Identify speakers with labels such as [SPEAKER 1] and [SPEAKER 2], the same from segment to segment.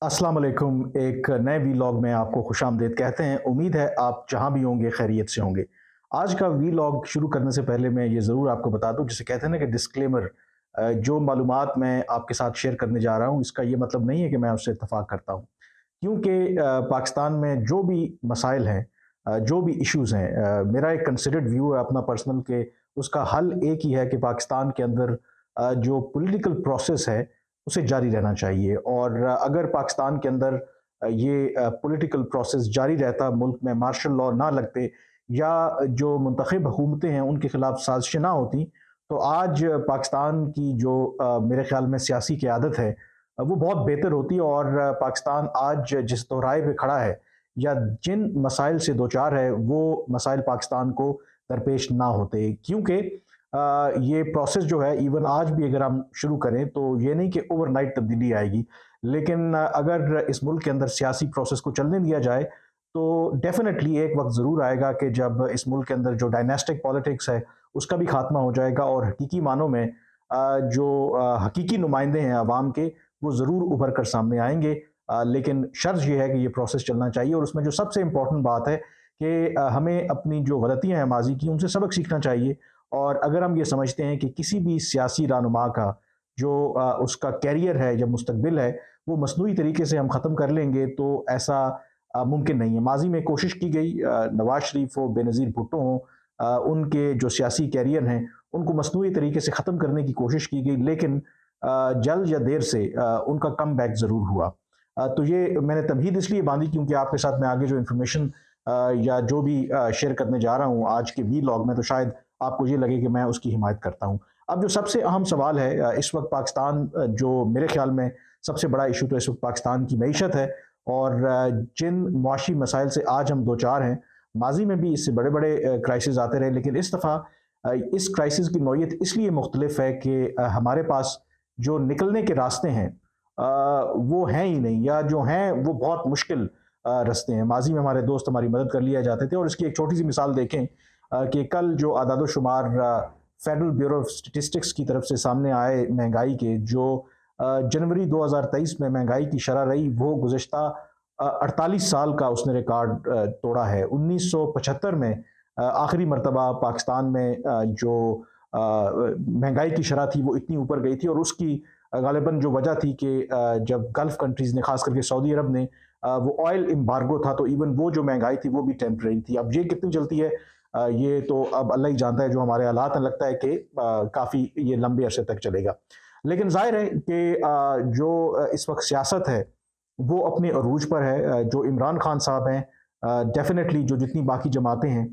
[SPEAKER 1] अस्सलाम वालेकुम। एक नए वीलॉग में आपको खुशामदीद कहते हैं। उम्मीद है आप जहाँ भी होंगे खैरियत से होंगे। आज का वीलॉग शुरू करने से पहले मैं ये ज़रूर आपको बता दूँ, जिसे कहते हैं ना कि डिस्क्लेमर, जो मालूमात मैं आपके साथ शेयर करने जा रहा हूँ इसका ये मतलब नहीं है कि मैं उससे इत्तफ़ाक़ करता हूँ। क्योंकि पाकिस्तान में जो भी मसाइल हैं, जो भी इश्यूज़ हैं, मेरा एक कंसिडर्ड व्यू है अपना पर्सनल, के उसका हल एक ही है कि पाकिस्तान के अंदर जो पॉलिटिकल प्रोसेस है उसे जारी रहना चाहिए। और अगर पाकिस्तान के अंदर ये पॉलिटिकल प्रोसेस जारी रहता, मुल्क में मार्शल लॉ ना लगते या जो मुंतखब हुकूमतें हैं उनके खिलाफ साजिशें ना होती, तो आज पाकिस्तान की जो मेरे ख्याल में सियासी क़यादत है वो बहुत बेहतर होती। और पाकिस्तान आज जिस दोराहे पे खड़ा है या जिन मसाइल से दो चार है, वो मसाइल पाकिस्तान को दरपेश ना होते। क्योंकि ये प्रोसेस जो है, इवन आज भी अगर हम शुरू करें तो ये नहीं कि ओवरनाइट तब्दीली आएगी, लेकिन अगर इस मुल्क के अंदर सियासी प्रोसेस को चलने दिया जाए तो डेफिनेटली एक वक्त ज़रूर आएगा कि जब इस मुल्क के अंदर जो डायनेस्टिक पॉलिटिक्स है उसका भी खात्मा हो जाएगा और हकीकी मानों में जो हकीकी नुमाइंदे हैं आवाम के, वो ज़रूर उभर कर सामने आएंगे। लेकिन शर्त यह है कि ये प्रोसेस चलना चाहिए, और उसमें जो सबसे इम्पोर्टेंट बात है कि हमें अपनी जो गलतियाँ हैं माजी की, उनसे सबक सीखना चाहिए। और अगर हम ये समझते हैं कि किसी भी सियासी रहनुमा का जो उसका कैरियर है या मुस्तकबिल है वो मसनूई तरीके से हम ख़त्म कर लेंगे, तो ऐसा मुमकिन नहीं है। माजी में कोशिश की गई, नवाज शरीफ हो, बेनज़ीर भुट्टो हों, उनके जो सियासी कैरियर हैं उनको मसनूई तरीके से ख़त्म करने की कोशिश की गई, लेकिन जल्द या देर से उनका कम बैक ज़रूर हुआ। तो ये मैंने तमहीद इसलिए बांधी क्योंकि आपके साथ मैं आगे जो इन्फॉर्मेशन या जो भी शेयर करने जा रहा हूँ आज के वीलॉग में, तो शायद आपको ये लगे कि मैं उसकी हिमायत करता हूँ। अब जो सबसे अहम सवाल है इस वक्त पाकिस्तान, जो मेरे ख्याल में सबसे बड़ा इशू तो इस वक्त पाकिस्तान की मईशत है। और जिन मुआशी मसाइल से आज हम दो चार हैं, माजी में भी इससे बड़े बड़े क्राइसिस आते रहे, लेकिन इस दफ़ा इस क्राइसिस की नौयत इसलिए मुख्तलिफ है कि हमारे पास जो निकलने के रास्ते हैं वो हैं ही नहीं, या जो हैं वो बहुत मुश्किल रास्ते हैं। माजी में हमारे दोस्त हमारी मदद कर लिया जाते थे, और इसकी एक छोटी सी मिसाल देखें कि कल जो आदाद-ओ-शुमार फेडरल ब्यूरो ऑफ स्टैटिस्टिक्स की तरफ से सामने आए महंगाई के, जो जनवरी 2023 में महंगाई की शरह रही, वो गुज़िश्ता 48 साल का उसने रिकॉर्ड तोड़ा है। 1975 में आखिरी मर्तबा पाकिस्तान में जो महंगाई की शरह थी वो इतनी ऊपर गई थी, और उसकी गालिबन जो वजह थी कि जब गल्फ़ कंट्रीज़ ने, ख़ास करके सऊदी अरब ने, वो ऑयल एम्बार्गो था, तो इवन वो जो महंगाई थी वो भी टेम्परेरी थी। अब ये कितनी चलती है ये तो अब अल्लाह ही जानता है। जो हमारे हालात हैं, लगता है कि काफ़ी ये लंबे अरसे तक चलेगा। लेकिन ज़ाहिर है कि जो इस वक्त सियासत है वो अपने अरूज पर है। जो इमरान खान साहब हैं, डेफिनेटली जो जितनी बाकी जमातें हैं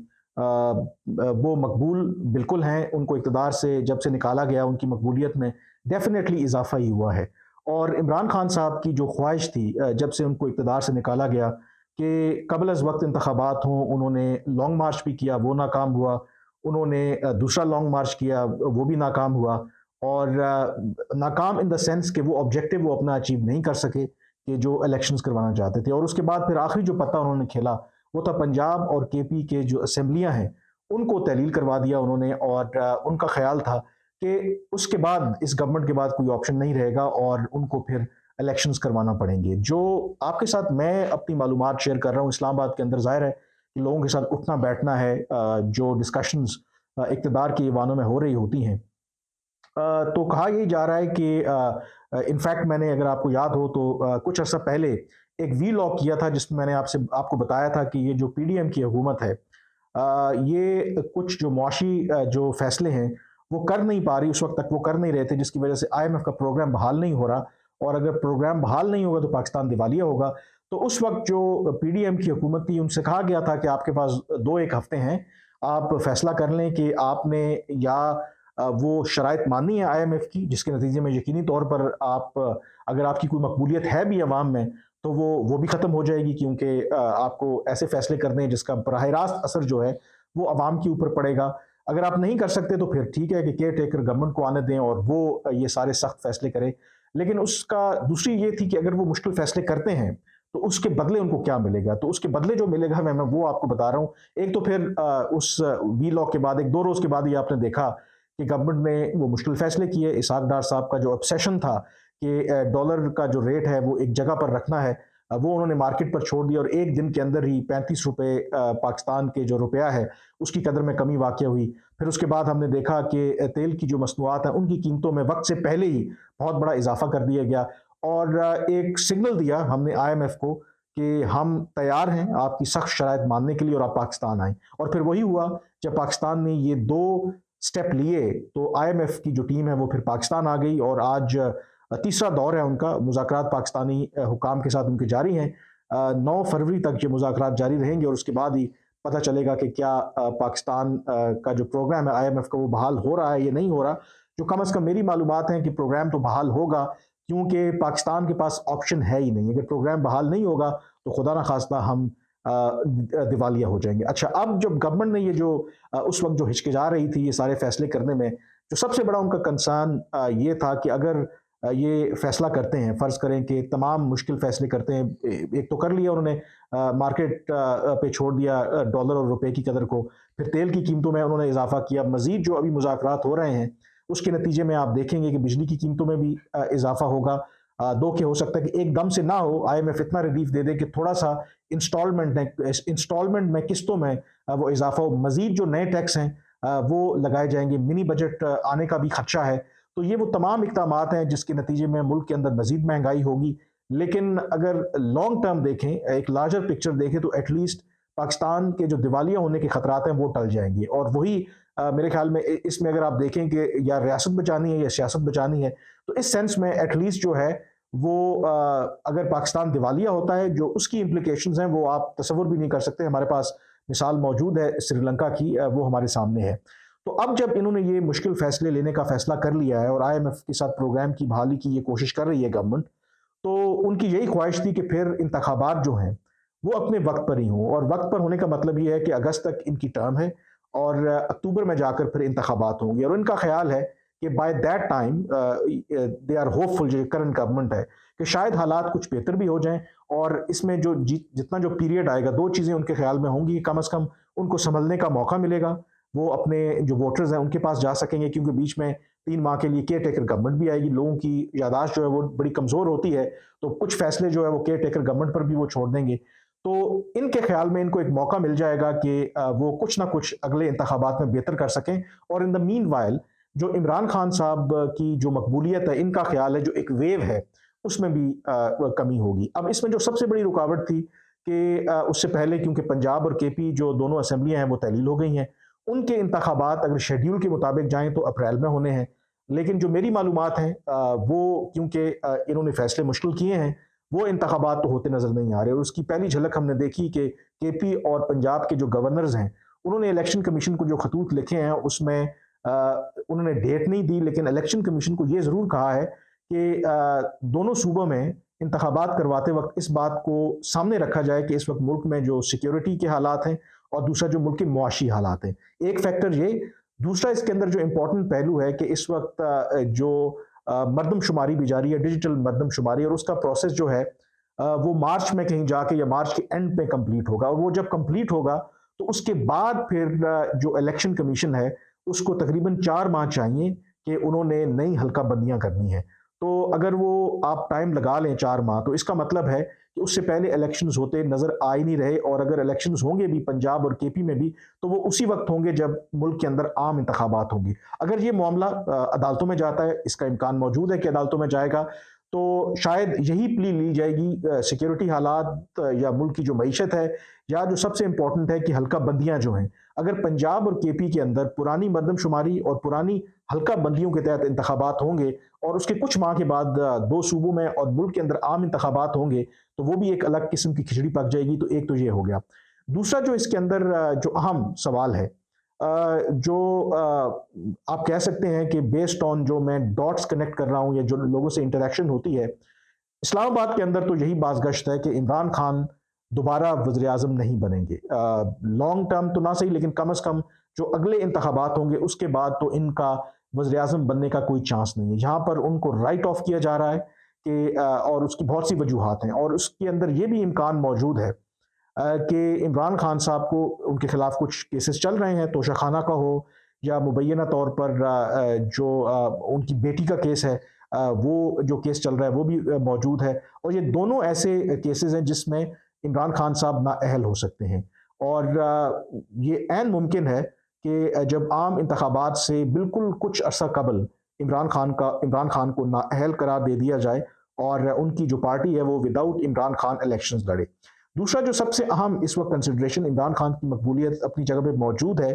[SPEAKER 1] वो मकबूल बिल्कुल हैं। उनको इक़्तिदार से जब से निकाला गया उनकी मकबूलियत में डेफिनेटली इजाफा ही हुआ है। और इमरान खान साहब की जो ख्वाहिश थी जब से उनको इक़्तिदार से निकाला गया कि कबल अज़ वक्त इंतखाबात हों, उन्होंने लॉन्ग मार्च भी किया, वो नाकाम हुआ। उन्होंने दूसरा लॉन्ग मार्च किया, वो भी नाकाम हुआ। और नाकाम इन द सेंस कि वो ऑब्जेक्टिव वो अपना अचीव नहीं कर सके कि जो इलेक्शंस करवाना चाहते थे। और उसके बाद फिर आखिरी जो पत्ता उन्होंने खेला वो था पंजाब और केपी के जो असेंबलियाँ हैं उनको तहलील करवा दिया उन्होंने। और उनका ख्याल था कि उसके बाद, इस गवर्नमेंट के बाद कोई ऑप्शन नहीं रहेगा और उनको फिर इलेक्शंस करवाना पड़ेंगे। जो आपके साथ मैं अपनी मालूमात शेयर कर रहा हूँ इस्लामाबाद के अंदर, ज़ाहिर है कि लोगों के साथ उठना बैठना है, जो डिस्कशंस इक़्तिदार के ईवानों में हो रही होती हैं। तो कहा यही जा रहा है कि इनफैक्ट मैंने, अगर आपको याद हो तो कुछ अर्सा पहले एक वीलॉग किया था जिसमें मैंने आपको बताया था कि ये जो पीडीएम की हुकूमत है, ये कुछ जो मुआशी जो फैसले हैं वो कर नहीं पा रही, उस वक्त तक वो कर नहीं रहे थे, जिसकी वजह से आईएमएफ का प्रोग्राम बहाल नहीं हो रहा। और अगर प्रोग्राम बहाल नहीं होगा तो पाकिस्तान दिवालिया होगा। तो उस वक्त जो पीडीएम की हुकूमत थी उनसे कहा गया था कि आपके पास 2-1 हफ्ते हैं, आप फैसला कर लें कि आपने या वो शराइत माननी है आईएमएफ की, जिसके नतीजे में यकीनी तौर पर आप, अगर आपकी कोई मकबूलियत है भी अवाम में, तो वो भी ख़त्म हो जाएगी, क्योंकि आपको ऐसे फैसले करने हैं जिसका बराह रास्त असर जो है वो अवाम के ऊपर पड़ेगा। अगर आप नहीं कर सकते तो फिर ठीक है कि केयर टेकर गवर्नमेंट को आने दें और वो ये सारे सख्त फैसले करे। लेकिन उसका दूसरी ये थी कि अगर वो मुश्किल फैसले करते हैं तो उसके बदले उनको क्या मिलेगा। तो उसके बदले जो मिलेगा मैं वो आपको बता रहा हूँ। एक तो फिर उस वीलॉग के बाद 1-2 रोज़ के बाद ही आपने देखा कि गवर्नमेंट ने वो मुश्किल फैसले किए। इसहाक डार साहब का जो ऑब्सेशन था कि डॉलर का जो रेट है वो एक जगह पर रखना है, वो उन्होंने मार्केट पर छोड़ दिया और एक दिन के अंदर ही 35 रुपये पाकिस्तान के जो रुपया है उसकी कदर में कमी वाक़ हुई। फिर उसके बाद हमने देखा कि तेल की जो मसनूआत हैं उनकी कीमतों में वक्त से पहले ही बहुत बड़ा इजाफा कर दिया गया और एक सिग्नल दिया हमने IMF को कि हम तैयार हैं आपकी सख्त शराइत मानने के लिए और आप पाकिस्तान आएँ। और फिर वही हुआ, जब पाकिस्तान ने ये 2 स्टेप लिए तो IMF की जो टीम है वो फिर पाकिस्तान आ गई और आज तीसरा दौर है उनका, मुज़ाकरात पाकिस्तानी हुकाम के साथ उनके जारी हैं। 9 फरवरी तक ये मुज़ाकरात जारी रहेंगे और उसके बाद ही पता चलेगा कि क्या पाकिस्तान का जो प्रोग्राम है IMF का वो बहाल हो रहा है या नहीं हो रहा। जो कम अज़ कम मेरी मालूमात हैं कि प्रोग्राम तो बहाल होगा, क्योंकि पाकिस्तान के पास ऑप्शन है ही नहीं। अगर प्रोग्राम बहाल नहीं होगा तो खुदा न खास्ता हम दिवालिया हो जाएंगे। अच्छा, अब जब गवर्नमेंट ने ये जो उस वक्त जो हिचकिचा रही थी ये सारे फैसले करने में, जो सबसे बड़ा उनका कंसर्न ये था कि अगर ये फैसला करते हैं, फ़र्ज़ करें कि तमाम मुश्किल फैसले करते हैं, एक तो कर लिया उन्होंने, मार्केट पे छोड़ दिया डॉलर और रुपए की कदर को, फिर तेल की कीमतों में उन्होंने इजाफा किया, मज़ीद जो अभी मुज़ाकरात हो रहे हैं उसके नतीजे में आप देखेंगे कि बिजली की कीमतों में भी इजाफा होगा। दो के हो सकता है कि एकदम से ना हो, IMF इतना रिलीफ दे दे कि थोड़ा सा इंस्टॉलमेंट में किस्तों में वो इजाफा हो। मज़ीद जो नए टैक्स हैं वो लगाए जाएंगे, मिनी बजट आने का भी खदशा है। तो ये वो तमाम इक़दामात हैं जिसके नतीजे में मुल्क के अंदर मज़ीद महंगाई होगी। लेकिन अगर लॉन्ग टर्म देखें, एक लार्जर पिक्चर देखें, तो एटलीस्ट पाकिस्तान के जो दिवालिया होने के खतरात हैं वो टल जाएंगे। और वही मेरे ख्याल में इसमें अगर आप देखें कि या रियासत बचानी है या सियासत बचानी है, तो इस सेंस में एटलीस्ट जो है वो अगर पाकिस्तान दिवालिया होता है, जो उसकी इम्प्लीकेशंस हैं वो आप तसव्वुर भी नहीं कर सकते। हमारे पास मिसाल मौजूद है श्रीलंका की, वो हमारे सामने है। तो अब जब इन्होंने ये मुश्किल फैसले लेने का फैसला कर लिया है और IMF के साथ प्रोग्राम की बहाली की ये कोशिश कर रही है गवर्नमेंट, तो उनकी यही ख्वाहिश थी कि फिर इंतखाबात जो हैं वो अपने वक्त पर ही हों। और वक्त पर होने का मतलब ये है कि अगस्त तक इनकी टर्म है और अक्टूबर में जाकर फिर इंतखाबात होंगे। और इनका ख्याल है कि by that time they are hopeful, जो करंट गवर्नमेंट है, कि शायद हालात कुछ बेहतर भी हो जाएं। और इसमें जो जितना जो पीरियड आएगा, 2 चीज़ें उनके ख्याल में होंगी कि कम अज़ कम उनको संभलने का मौका मिलेगा, वो अपने जो वोटर्स हैं उनके पास जा सकेंगे, क्योंकि बीच में 3 माह के लिए केयर टेकर गवर्नमेंट भी आएगी। लोगों की यादाश्त जो है वो बड़ी कमज़ोर होती है, तो कुछ फैसले जो है वो केयर टेकर गवर्नमेंट पर भी वो छोड़ देंगे। तो इनके ख्याल में इनको एक मौका मिल जाएगा कि वो कुछ ना कुछ अगले इंतखाबात में बेहतर कर सकें। और इन द मीन वाइल जो इमरान खान साहब की जो मकबूलियत है, इनका ख्याल है जो एक वेव है उसमें भी कमी होगी। अब इसमें जो सबसे बड़ी रुकावट थी कि उससे पहले, क्योंकि पंजाब और KP जो दोनों असम्बलियाँ हैं वो तहलील हो गई हैं, उनके इंतखाबात अगर शेड्यूल के मुताबिक जाएँ तो अप्रैल में होने हैं। लेकिन जो मेरी मालूमात हैं वो, क्योंकि इन्होंने फैसले मुश्किल किए हैं, वो इंतखाबात तो होते नज़र नहीं आ रहे। और उसकी पहली झलक हमने देखी कि KP और पंजाब के जो गवर्नर्स हैं उन्होंने इलेक्शन कमीशन को जो खतूत लिखे हैं उसमें उन्होंने डेट नहीं दी, लेकिन इलेक्शन कमीशन को ये ज़रूर कहा है कि दोनों सूबों में इंतखाबात करवाते वक्त इस बात को सामने रखा जाए कि इस वक्त मुल्क में जो सिक्योरिटी के हालात हैं और दूसरा जो मुल्क के मुआशी हालात हैं। एक फैक्टर ये, दूसरा इसके अंदर जो इम्पोर्टेंट पहलू है कि इस वक्त जो मरदमशुमारी भी जारी है, डिजिटल मरदमशुमारी, और उसका प्रोसेस जो है वो मार्च में कहीं जाके या मार्च के एंड में कंप्लीट होगा। और वो जब कंप्लीट होगा तो उसके बाद फिर जो इलेक्शन कमीशन है उसको तकरीबन 4 माह चाहिए कि उन्होंने नई हल्का बंदियां करनी है। तो अगर वो आप टाइम लगा लें 4 माह, तो इसका मतलब है कि उससे पहले इलेक्शंस होते नज़र आ ही नहीं रहे। और अगर इलेक्शंस होंगे भी पंजाब और KP में भी, तो वो उसी वक्त होंगे जब मुल्क के अंदर आम इंतखाबात होंगी। अगर ये मामला अदालतों में जाता है, इसका इम्कान मौजूद है कि अदालतों में जाएगा, तो शायद यही प्ली ली जाएगी, सिक्योरिटी हालात या मुल्क की जो मईशत है, या जो सबसे इंपॉर्टेंट है कि हल्का बंदियां जो हैं, अगर पंजाब और KP के अंदर पुरानी मरदमशुमारी और पुरानी हल्का बंदियों के तहत इंतखाबात होंगे और उसके कुछ माह के बाद 2 सूबों में और मुल्क के अंदर आम इंतखाबात होंगे, तो वो भी एक अलग किस्म की खिचड़ी पक जाएगी। तो एक तो ये हो गया। दूसरा जो इसके अंदर जो अहम सवाल है, जो आप कह सकते हैं कि बेस्ड ऑन जो मैं डॉट्स कनेक्ट कर रहा हूँ या जो लोगों से इंटरेक्शन होती है, इस्लामाबाद के अंदर तो यही बाज़गश्त है कि इमरान खान दोबारा वज़ीर आज़म नहीं बनेंगे। लॉन्ग टर्म तो ना सही, लेकिन कम अज़ कम जो अगले इंतखाबात होंगे उसके बाद तो इनका वज़ीर आज़म बनने का कोई चांस नहीं है। यहाँ पर उनको राइट ऑफ किया जा रहा है कि और उसकी बहुत सी वजूहात हैं। और उसके अंदर ये भी इम्कान मौजूद है कि इमरान खान साहब को, उनके खिलाफ कुछ केसेस चल रहे हैं, तोशाखाना का हो या मुबैना तौर पर जो उनकी बेटी का केस है, वो जो केस चल रहा है वो भी मौजूद है। और ये दोनों ऐसे केसेस हैं जिसमें इमरान खान साहब नाअहल हो सकते हैं। और ये ऐन मुमकिन है कि जब आम इंतखाबात से बिल्कुल कुछ अरसा कबल इमरान खान को नाअहल करार दे दिया जाए और उनकी जो पार्टी है वो विदाउट इमरान खान इलेक्शंस लड़े। दूसरा जो सबसे अहम इस वक्त कंसिडरेशन, इमरान खान की मकबूलियत अपनी जगह पे मौजूद है।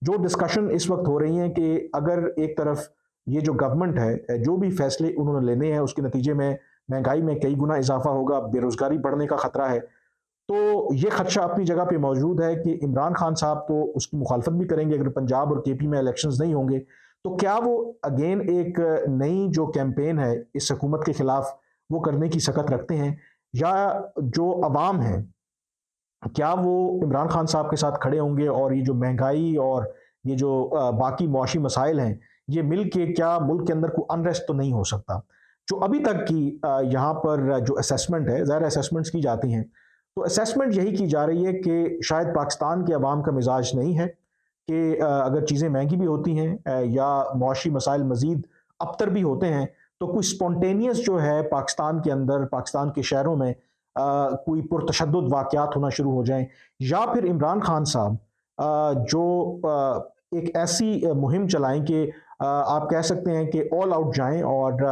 [SPEAKER 1] जो डिस्कशन इस वक्त हो रही हैं कि अगर एक तरफ ये जो गवर्नमेंट है जो भी फैसले उन्होंने लेने हैं उसके नतीजे में महंगाई में कई गुना इजाफा होगा, बेरोजगारी बढ़ने का खतरा है, तो ये खदशा अपनी जगह पे मौजूद है कि इमरान खान साहब तो उसकी मुखालफत भी करेंगे अगर पंजाब और केपी में इलेक्शंस नहीं होंगे। तो क्या वो अगेन एक नई जो कैंपेन है इस हुकूमत के खिलाफ वो करने की सकत रखते हैं, या जो अवाम है क्या वो इमरान खान साहब के साथ खड़े होंगे और ये जो महंगाई और ये जो बाकी मुआशी मसाइल हैं ये मिल के क्या मुल्क के अंदर कोई अनरेस्ट तो नहीं हो सकता। जो अभी तक की यहाँ पर जो असेसमेंट है, ज़ाहिर असेसमेंट्स की जाती हैं, तो असेसमेंट यही की जा रही है कि शायद पाकिस्तान के अवाम का मिजाज नहीं है कि अगर चीज़ें महंगी भी होती हैं या मुआशी मसाइल मज़ीद अबतर भी होते हैं, तो कोई स्पॉन्टेनियस जो है पाकिस्तान के अंदर, पाकिस्तान के शहरों में कोई पुरतशद्दुद वाक़यात होना शुरू हो जाएँ, या फिर इमरान खान साहब जो एक ऐसी मुहिम चलाएँ कि आप कह सकते हैं कि ऑल आउट जाएँ और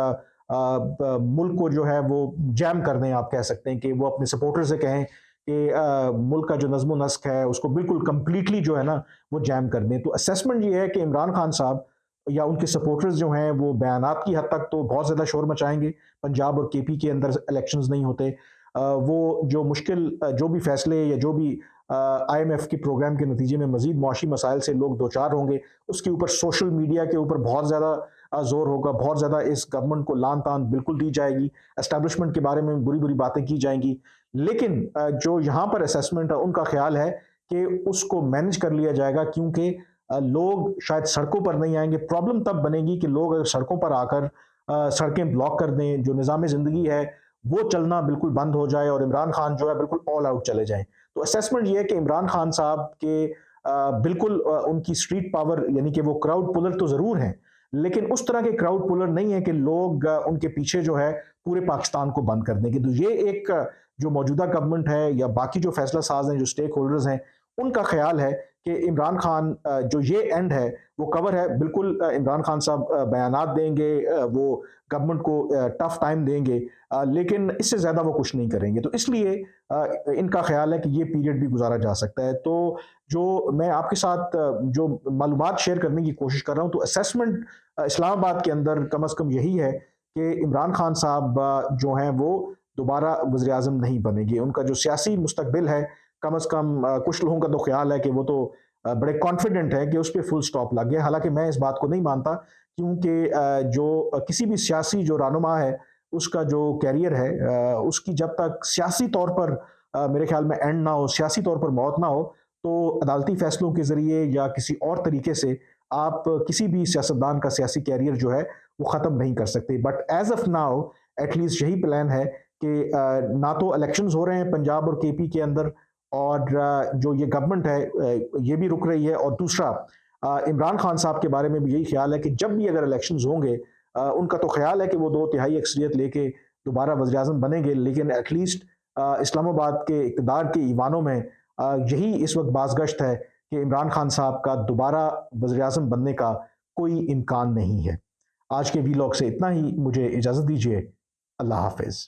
[SPEAKER 1] मुल्क को जो है वो जैम कर दें। आप कह सकते हैं कि वो अपने सपोर्टर से कहें कि मुल्क का जो नज़्म नस्क है उसको बिल्कुल कंप्लीटली जो है ना वो जैम कर दें। तो असेसमेंट ये है कि इमरान खान साहब या उनके सपोर्टर्स जो हैं वो बयानात की हद तक तो बहुत ज़्यादा शोर मचाएंगे। पंजाब और केपी के अंदर इलेक्शंस नहीं होते, वो जो मुश्किल जो भी फैसले या जो भी आईएमएफ के प्रोग्राम के नतीजे में मजीद मुआशी मसाइल से लोग दो चार होंगे, उसके ऊपर सोशल मीडिया के ऊपर बहुत ज़्यादा जोर होगा, बहुत ज़्यादा इस गवर्नमेंट को लान तान बिल्कुल दी जाएगी, एस्टैब्लिशमेंट के बारे में बुरी बुरी बातें की जाएंगी। लेकिन जो यहाँ पर असेसमेंट है उनका ख्याल है कि उसको मैनेज कर लिया जाएगा, क्योंकि लोग शायद सड़कों पर नहीं आएंगे। प्रॉब्लम तब बनेगी कि लोग अगर सड़कों पर आकर सड़कें ब्लॉक कर दें, जो निज़ाम ज़िंदगी है वो चलना बिल्कुल बंद हो जाए और इमरान खान जो है बिल्कुल ऑल आउट चले जाएं। तो असेसमेंट ये है कि इमरान खान साहब के बिल्कुल उनकी स्ट्रीट पावर, यानी कि वो क्राउड पुलर तो ज़रूर हैं, लेकिन उस तरह के क्राउड पुलर नहीं है कि लोग उनके पीछे जो है पूरे पाकिस्तान को बंद कर देंगे। तो ये एक जो मौजूदा गवर्नमेंट है या बाकी जो फैसला साज हैं, जो स्टेक होल्डर्स हैं, उनका ख्याल है कि इमरान खान जो ये एंड है वो कवर है। बिल्कुल इमरान खान साहब बयानात देंगे, वो गवर्नमेंट को टफ टाइम देंगे, लेकिन इससे ज़्यादा वो कुछ नहीं करेंगे। तो इसलिए इनका ख्याल है कि ये पीरियड भी गुजारा जा सकता है। तो जो मैं आपके साथ जो मालूमात शेयर करने की कोशिश कर रहा हूँ, तो असेसमेंट इस्लामाबाद के अंदर कम अज़ कम यही है कि इमरान खान साहब जो हैं वो दोबारा वज़ीर आज़म नहीं बनेंगे। उनका जो सियासी मुस्तकबिल है, कम अज़ कम कुछ लोगों का तो ख्याल है कि वो तो बड़े कॉन्फिडेंट है कि उस पर फुल स्टॉप लग गया। हालांकि मैं इस बात को नहीं मानता, क्योंकि जो किसी भी सियासी जो रहनुमा है उसका जो कैरियर है, उसकी जब तक सियासी तौर पर मेरे ख्याल में एंड ना हो, सियासी तौर पर मौत ना हो, तो अदालती फैसलों के ज़रिए या किसी और तरीके से आप किसी भी सियासतदान का सियासी कैरियर जो है वो ख़त्म नहीं कर सकते। But as of now at least यही प्लान है कि ना तो इलेक्शंस हो रहे हैं पंजाब और केपी के अंदर, और जो ये गवर्नमेंट है ये भी रुक रही है। और दूसरा इमरान खान साहब के बारे में भी यही ख्याल है कि जब भी अगर इलेक्शंस होंगे, उनका तो ख्याल है कि वो 2/3 अक्सरियत लेके दोबारा वज़ीर आज़म बनेंगे, लेकिन एटलीस्ट इस्लामाबाद के इक़्तिदार के ईवानों में यही इस वक्त बाज़गश्त है कि इमरान खान साहब का दोबारा वज़ीर आज़म बनने का कोई इम्कान नहीं है। आज के वीलॉग से इतना ही, मुझे इजाज़त दीजिए। अल्लाह हाफ़िज़।